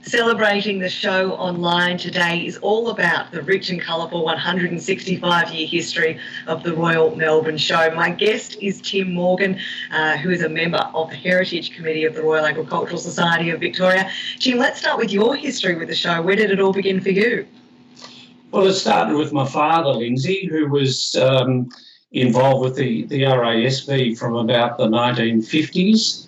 Celebrating the show online today is all about the rich and colourful 165-year history of the Royal Melbourne Show. My guest is Tim Morgan, who is a member of the Heritage Committee of the Royal Agricultural Society of Victoria. Tim, let's start with your history with the show. Where did it all begin for you? Well, it started with my father, Lindsay, who was involved with the RASV from about the 1950s.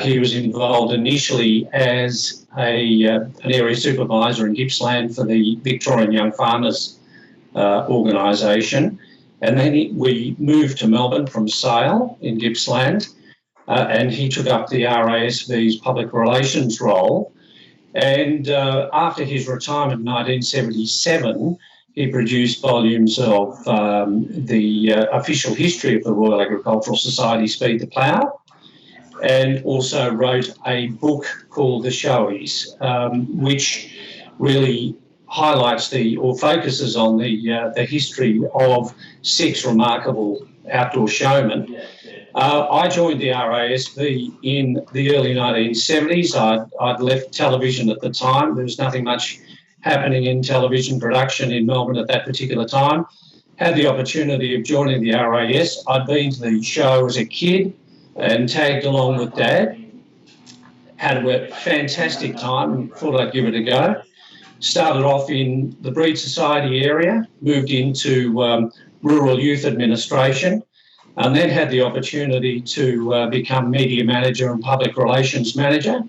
He was involved initially as an area supervisor in Gippsland for the Victorian Young Farmers organisation. And then we moved to Melbourne from Sale in Gippsland, and he took up the RASV's public relations role. And after his retirement in 1977, he produced volumes of the official history of the Royal Agricultural Society, Speed the Plow, and also wrote a book called The Showies, which really highlights or focuses on the history of 6 remarkable outdoor showmen. I joined the RASV in the early 1970s. I'd left television at the time. There was nothing much happening in television production in Melbourne at that particular time. Had the opportunity of joining the RAS. I'd been to the show as a kid and tagged along with Dad. Had a fantastic time and thought I'd give it a go. Started off in the Breed Society area, moved into Rural Youth Administration, and then had the opportunity to become Media Manager and Public Relations Manager.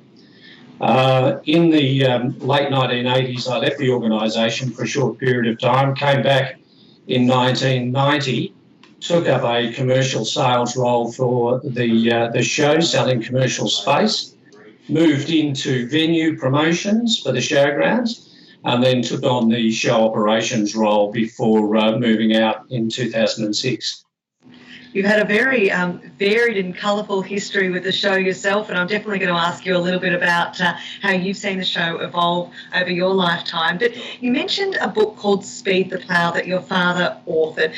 In the late 1980s, I left the organisation for a short period of time, came back in 1990, took up a commercial sales role for the show, selling commercial space, moved into venue promotions for the showgrounds, and then took on the show operations role before moving out in 2006. You've had a very varied and colourful history with the show yourself, and I'm definitely going to ask you a little bit about how you've seen the show evolve over your lifetime. But you mentioned a book called Speed the Plow that your father authored.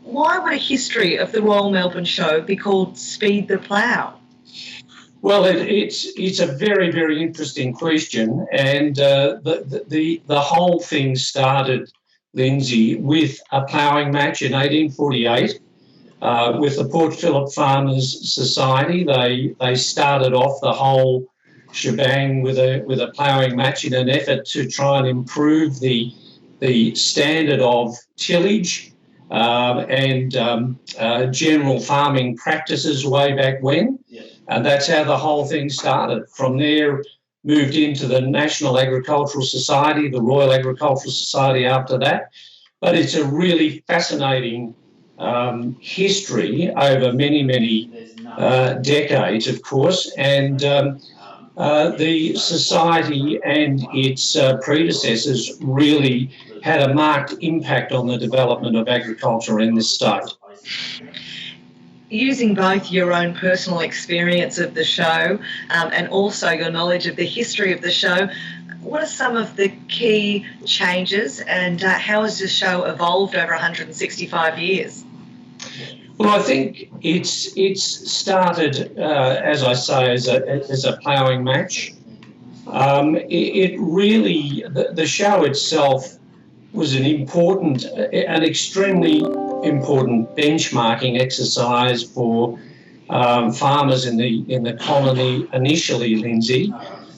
Why would a history of the Royal Melbourne Show be called Speed the Plow? Well, it's a very, very interesting question, and the whole thing started, Lindsay, with a ploughing match in 1848 with the Port Phillip Farmers Society. They started off the whole shebang with a ploughing match in an effort to try and improve the standard of tillage and general farming practices way back when. And that's how the whole thing started. From there, moved into the National Agricultural Society, the Royal Agricultural Society after that. But it's a really fascinating history over many, many decades, of course. And the society and its predecessors really had a marked impact on the development of agriculture in this state. Using both your own personal experience of the show and also your knowledge of the history of the show, what are some of the key changes and how has the show evolved over 165 years? Well, I think it's started, as I say, as a ploughing match. It really, the show itself was an extremely important benchmarking exercise for farmers in the colony initially, Lindsay,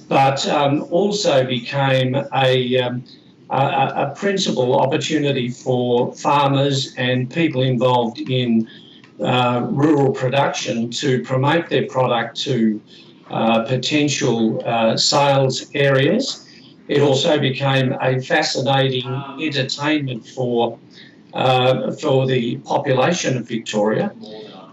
but also became a principal opportunity for farmers and people involved in rural production to promote their product to potential sales areas. It also became a fascinating entertainment for the population of Victoria,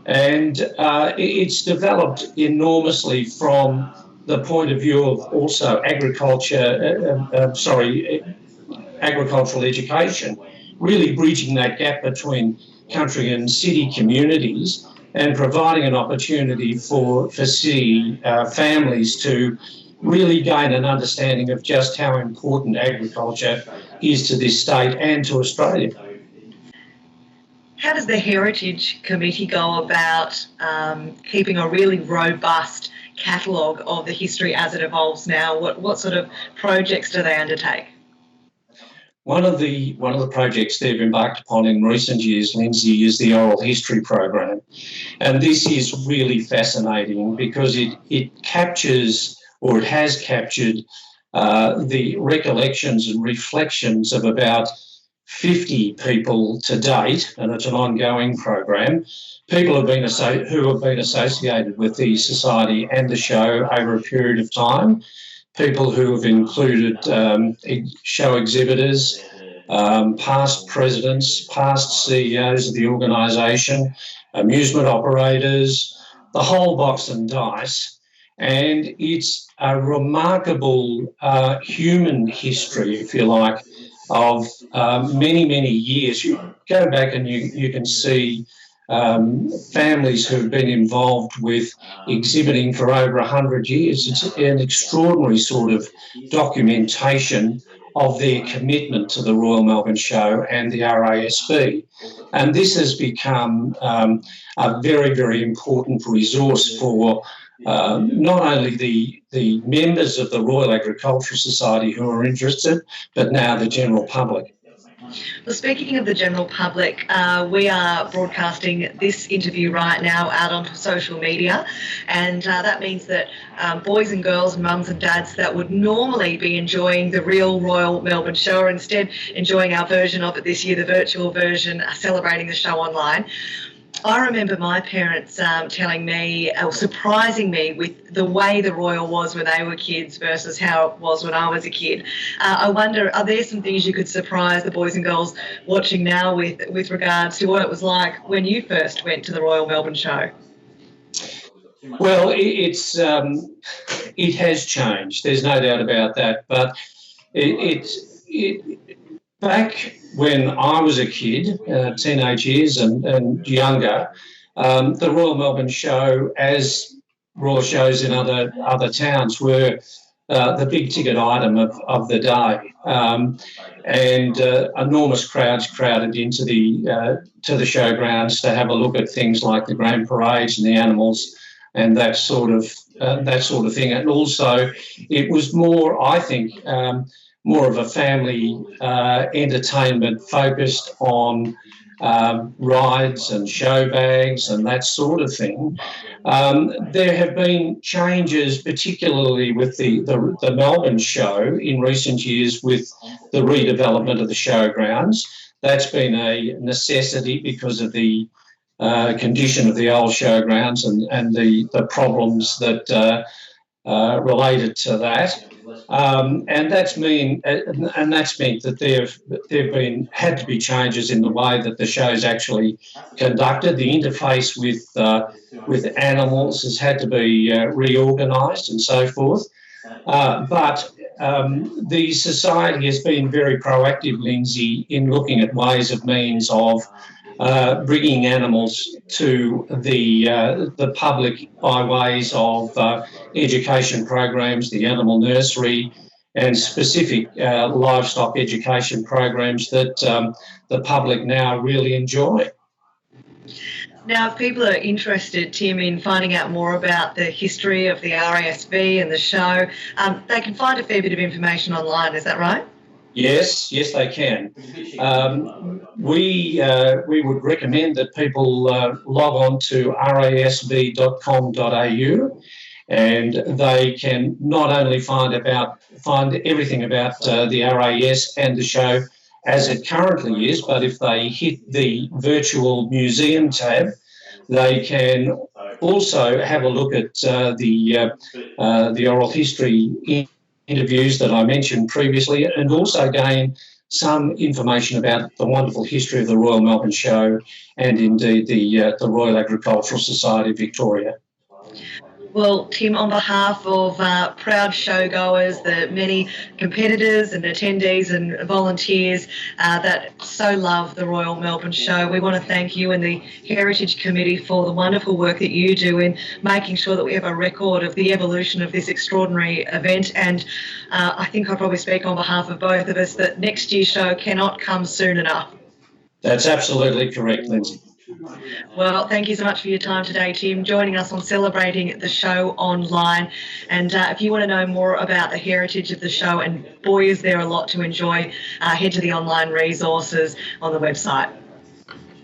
and it's developed enormously from the point of view of also agricultural education, really bridging that gap between country and city communities and providing an opportunity for city families to really gain an understanding of just how important agriculture is to this state and to Australia. How does the Heritage Committee go about keeping a really robust catalogue of the history as it evolves now? What sort of projects do they undertake? One of the projects they've embarked upon in recent years, Lindsay, is the oral history program. And this is really fascinating because it captures, or it has captured, the recollections and reflections of about 50 people to date, and it's an ongoing program. People who have been associated with the society and the show over a period of time. People who have included show exhibitors, past presidents, past CEOs of the organisation, amusement operators, the whole box and dice. And it's a remarkable human history, if you like, of many, many years. You go back and you can see families who've been involved with exhibiting for over 100 years. It's an extraordinary sort of documentation of their commitment to the Royal Melbourne Show and the RASV. And this has become a very, very important resource for not only the members of the Royal Agricultural Society who are interested, but now the general public. Well, speaking of the general public, we are broadcasting this interview right now out onto social media, and that means that boys and girls and mums and dads that would normally be enjoying the real Royal Melbourne Show are instead enjoying our version of it this year, the virtual version, celebrating the show online. I remember my parents telling me, or surprising me with the way the Royal was when they were kids versus how it was when I was a kid. I wonder, are there some things you could surprise the boys and girls watching now with regards to what it was like when you first went to the Royal Melbourne Show? Well, it has changed. There's no doubt about that. But back when I was a kid, teenage years and younger, the Royal Melbourne Show, as royal shows in other towns, were the big ticket item of the day, and enormous crowds crowded into the showgrounds to have a look at things like the grand parades and the animals and that sort of thing. And also, it was more, I think, more of a family entertainment focused on rides and show bags and that sort of thing. There have been changes, particularly with the Melbourne Show in recent years with the redevelopment of the showgrounds. That's been a necessity because of the condition of the old showgrounds and the problems that related to that. And that's meant that there had to be changes in the way that the show's actually conducted. The interface with animals has had to be reorganised and so forth. But the society has been very proactive, Lindsay, in looking at ways of means of bringing animals to the public by ways of education programs, the animal nursery, and specific livestock education programs that the public now really enjoy. Now, if people are interested, Tim, in finding out more about the history of the RASV and the show, they can find a fair bit of information online, is that right? Yes, they can. We would recommend that people log on to rasv.com.au, and they can not only find everything about the RAS and the show as it currently is, but if they hit the virtual museum tab, they can also have a look at the oral history interviews that I mentioned previously, and also gain some information about the wonderful history of the Royal Melbourne Show and indeed the Royal Agricultural Society of Victoria. Well, Tim, on behalf of proud showgoers, the many competitors and attendees and volunteers that so love the Royal Melbourne Show, we want to thank you and the Heritage Committee for the wonderful work that you do in making sure that we have a record of the evolution of this extraordinary event. And I think I probably speak on behalf of both of us that next year's show cannot come soon enough. That's absolutely correct, Lindsay. Well, thank you so much for your time today, Tim, joining us on Celebrating the Show online. And if you want to know more about the heritage of the show, and boy, is there a lot to enjoy, head to the online resources on the website.